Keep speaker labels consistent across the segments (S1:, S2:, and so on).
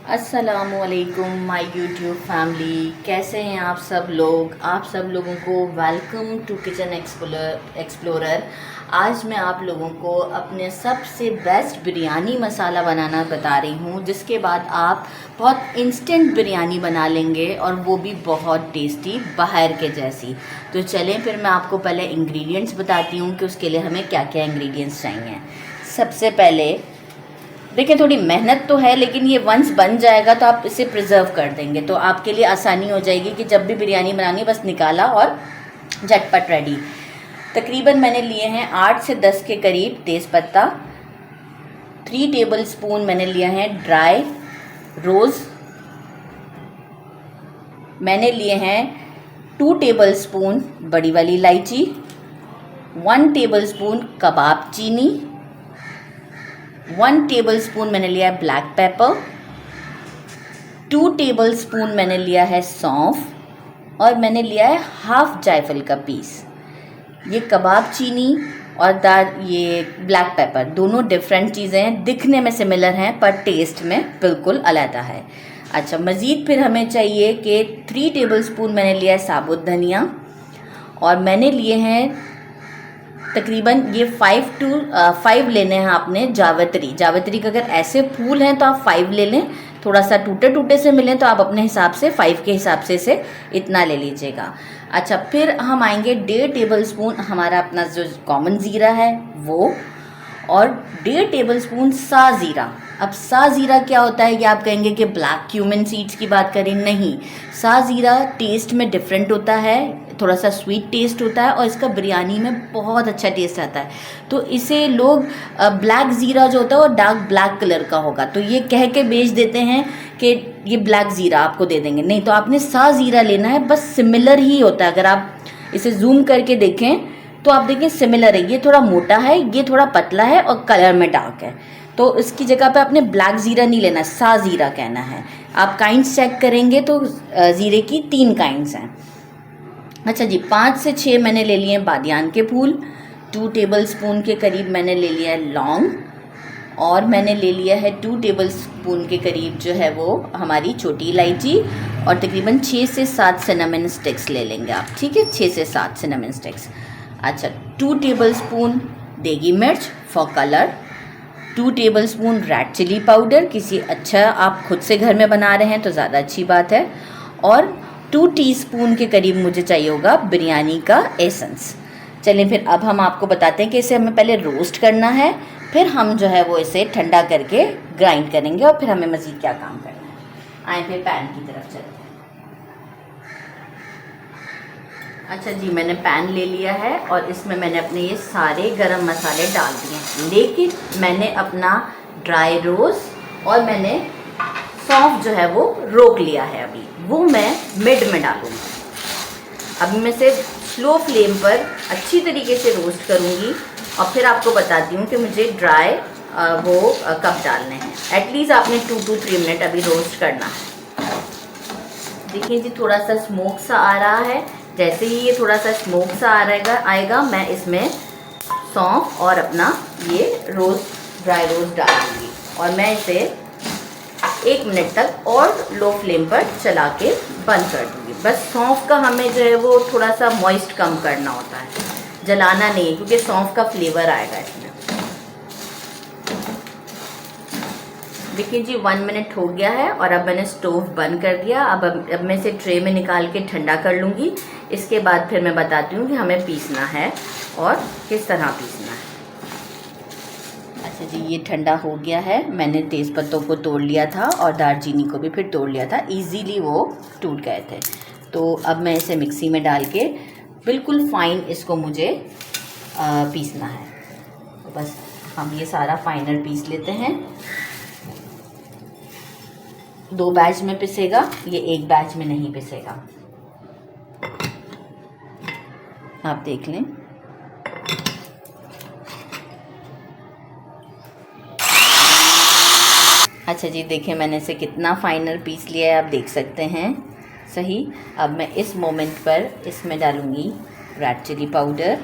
S1: अस्सलामुअलैकुम my YouTube family, कैसे हैं आप सब लोग। आप सब लोगों को वेलकम टू किचन एक्सप्लोरर। आज मैं आप लोगों को अपने सबसे बेस्ट बिरयानी मसाला बनाना बता रही हूँ, जिसके बाद आप बहुत इंस्टेंट बिरयानी बना लेंगे और वो भी बहुत टेस्टी, बाहर के जैसी। तो चलें फिर मैं आपको पहले इंग्रेडिएंट्स बताती हूँ कि उसके लिए हमें क्या क्या इंग्रेडिएंट्स चाहिए। सबसे पहले देखिए, थोड़ी मेहनत तो है, लेकिन ये वंस बन जाएगा तो आप इसे प्रिजर्व कर देंगे तो आपके लिए आसानी हो जाएगी कि जब भी बिरयानी बनानी बस निकाला और झटपट रेडी। तकरीबन मैंने लिए हैं 8 से 10 के करीब तेज़पत्ता। 3 टेबल स्पून मैंने लिया है ड्राई रोज़। मैंने लिए हैं 2 टेबल स्पून बड़ी वाली इलायची, 1 टेबल स्पून कबाब चीनी, 1 टेबल स्पून मैंने लिया है ब्लैक पेपर, 2 टेबल स्पून मैंने लिया है सौंफ और मैंने लिया है हाफ जायफल का पीस। ये कबाब चीनी और ये ब्लैक पेपर दोनों डिफरेंट चीज़ें हैं, दिखने में सिमिलर हैं पर टेस्ट में बिल्कुल अलग है। अच्छा, मज़ीद फिर हमें चाहिए कि 3 टेबल स्पून मैंने लिया है साबुत धनिया और मैंने लिए हैं तकरीबन ये 5 लेने हैं आपने जावित्री का। अगर ऐसे फूल हैं तो आप 5 ले लें, थोड़ा सा टूटे टूटे से मिलें तो आप अपने हिसाब से 5 के हिसाब से इतना ले लीजिएगा। अच्छा, फिर हम आएंगे 1.5 टेबल स्पून हमारा अपना जो कॉमन ज़ीरा है वो, और 1.5 टेबल स्पून सा ज़ीरा। अब सा ज़ीरा क्या होता है, ये आप कहेंगे कि ब्लैक क्यूमिन सीड्स की बात करें, नहीं। सा ज़ीरा टेस्ट में डिफरेंट होता है, थोड़ा सा स्वीट टेस्ट होता है और इसका बिरयानी में बहुत अच्छा टेस्ट आता है। तो इसे लोग ब्लैक ज़ीरा जो होता है वो डार्क ब्लैक कलर का होगा, तो ये कह के बेच देते हैं कि ये ब्लैक ज़ीरा आपको दे देंगे। नहीं, तो आपने सा ज़ीरा लेना है, बस सिमिलर ही होता है। अगर आप इसे जूम करके देखें तो आप देखें सिमिलर है, ये थोड़ा मोटा है, ये थोड़ा पतला है और कलर में डार्क है। तो इसकी जगह पे आपने ब्लैक ज़ीरा नहीं लेना, सा ज़ीरा कहना है। आप काइंड्स चेक करेंगे तो ज़ीरे की 3 काइंड्स हैं। अच्छा जी, 5 से 6 मैंने ले लिए हैं बादियान के फूल, 2 टेबल स्पून के करीब मैंने ले लिया है लौंग और मैंने ले लिया है 2 टेबल स्पून के करीब जो है वो हमारी छोटी इलायची, और तकरीबन 6 से 7 सिनेमन स्टिक्स ले लेंगे आप, ठीक है, 6 से 7 सिनेमन स्टिक्स। अच्छा, 2 टेबल स्पून देगी मिर्च for colour, 2 tablespoon red chilli powder, किसी अच्छा आप खुद से घर में बना रहे हैं तो ज़्यादा अच्छी बात है, और 2 टीस्पून के करीब मुझे चाहिए होगा बिरयानी का एसेंस। चलिए फिर अब हम आपको बताते हैं कि इसे हमें पहले रोस्ट करना है, फिर हम जो है वो इसे ठंडा करके ग्राइंड करेंगे और फिर हमें मज़ीद क्या काम करना है। आए फिर पैन की तरफ चलते हैं। अच्छा जी, मैंने पैन ले लिया है और इसमें मैंने अपने ये सारे गरम मसाले डाल दिए, लेकिन मैंने अपना ड्राई रोज़ और मैंने सौंफ जो है वो रोक लिया है, अभी वो मैं मिड में डालूँगी। अभी मैं इसे स्लो फ्लेम पर अच्छी तरीके से रोस्ट करूँगी और फिर आपको बताती हूँ कि मुझे ड्राई वो कब डालने हैं। एटलीस्ट आपने 2 to 3 मिनट अभी रोस्ट करना है। देखिए जी, थोड़ा सा स्मोक सा आ रहा है। जैसे ही ये थोड़ा सा स्मोक सा आएगा मैं इसमें सौंफ और अपना ये ड्राई रोज़ डालूँगी और मैं इसे 1 मिनट तक और लो फ्लेम पर चला के बंद कर दूँगी। बस सौंफ का हमें जो है वो थोड़ा सा मॉइस्ट कम करना होता है, जलाना नहीं, क्योंकि सौंफ का फ्लेवर आएगा इसमें। देखिए जी, 1 मिनट हो गया है और अब मैंने स्टोव बंद कर दिया। अब मैं इसे ट्रे में निकाल के ठंडा कर लूँगी। इसके बाद फिर मैं बताती हूँ कि हमें पीसना है और किस तरह पीसना है। अच्छा जी, ये ठंडा हो गया है। मैंने तेज़पत्तों को तोड़ लिया था और दालचीनी को भी फिर तोड़ लिया था, इजीली वो टूट गए थे। तो अब मैं इसे मिक्सी में डाल के बिल्कुल फ़ाइन इसको मुझे पीसना है। तो बस हम ये सारा फाइनल पीस लेते हैं। 2 बैच में पिसेगा, ये 1 बैच में नहीं पिसेगा, आप देख लें। अच्छा जी, देखिए मैंने इसे कितना फाइनल पीस लिया है, आप देख सकते हैं सही। अब मैं इस मोमेंट पर इसमें डालूँगी रेड चिली पाउडर,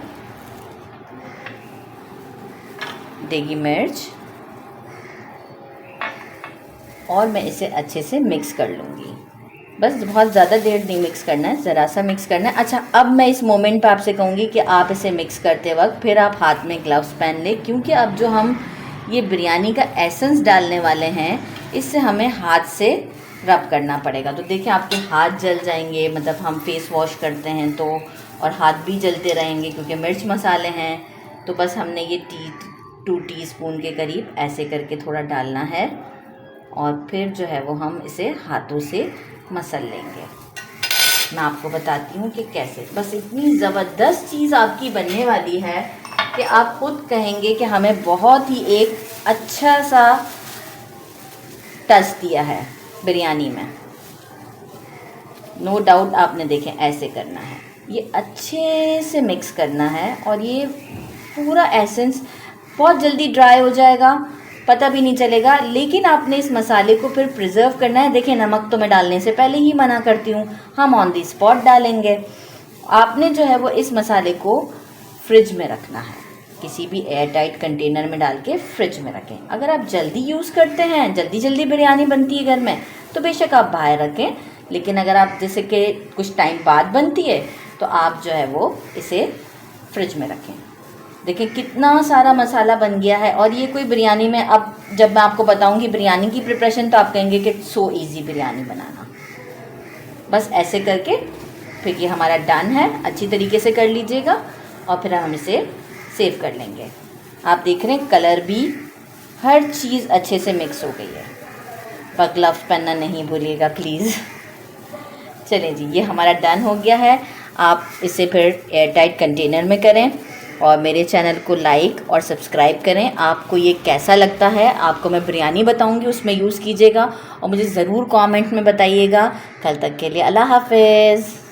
S1: देगी मिर्च, और मैं इसे अच्छे से मिक्स कर लूँगी। बस बहुत ज़्यादा देर नहीं मिक्स करना है, ज़रा सा मिक्स करना है। अच्छा, अब मैं इस मोमेंट पे आपसे कहूँगी कि आप इसे मिक्स करते वक्त फिर आप हाथ में ग्लव्स पहन लें, क्योंकि अब जो हम ये बिरयानी का एसेंस डालने वाले हैं इससे हमें हाथ से रब करना पड़ेगा। तो देखिए आपके हाथ जल जाएंगे, मतलब हम फेस वॉश करते हैं तो, और हाथ भी जलते रहेंगे क्योंकि मिर्च मसाले हैं। तो बस हमने ये 2 टीस्पून के करीब ऐसे करके थोड़ा डालना है और फिर जो है वो हम इसे हाथों से मसल लेंगे। मैं आपको बताती हूँ कि कैसे। बस इतनी ज़बरदस्त चीज़ आपकी बनने वाली है कि आप खुद कहेंगे कि हमें बहुत ही एक अच्छा सा टच दिया है बिरयानी में। नो डाउट आपने देखें ऐसे करना है, ये अच्छे से मिक्स करना है और ये पूरा एसेंस बहुत जल्दी ड्राई हो जाएगा, पता भी नहीं चलेगा। लेकिन आपने इस मसाले को फिर प्रिजर्व करना है। देखिए नमक तो मैं डालने से पहले ही मना करती हूँ, हम ऑन दी स्पॉट डालेंगे। आपने जो है वो इस मसाले को फ्रिज में रखना है, किसी भी एयर टाइट कंटेनर में डाल के फ्रिज में रखें। अगर आप जल्दी यूज़ करते हैं, जल्दी बिरयानी बनती है घर में, तो बेशक आप बाहर रखें। लेकिन अगर आप जैसे कि कुछ टाइम बाद बनती है तो आप जो है वो इसे फ्रिज में रखें। देखिए कितना सारा मसाला बन गया है। और ये कोई बिरयानी में, अब जब मैं आपको बताऊंगी बिरयानी की प्रिपरेशन तो आप कहेंगे कि सो इजी बिरयानी बनाना। बस ऐसे करके फिर ये हमारा डन है, अच्छी तरीके से कर लीजिएगा और फिर हम इसे सेव कर लेंगे। आप देख रहे हैं कलर भी, हर चीज़ अच्छे से मिक्स हो गई है। पर ग्लव्स पहनना नहीं भूलिएगा प्लीज़। चलें जी, ये हमारा डन हो गया है। आप इसे फिर एयर टाइट कंटेनर में करें और मेरे चैनल को लाइक और सब्सक्राइब करें। आपको ये कैसा लगता है, आपको मैं बिरयानी बताऊंगी उसमें यूज़ कीजिएगा और मुझे ज़रूर कमेंट में बताइएगा। कल तक के लिए अल्लाह हाफ़िज़।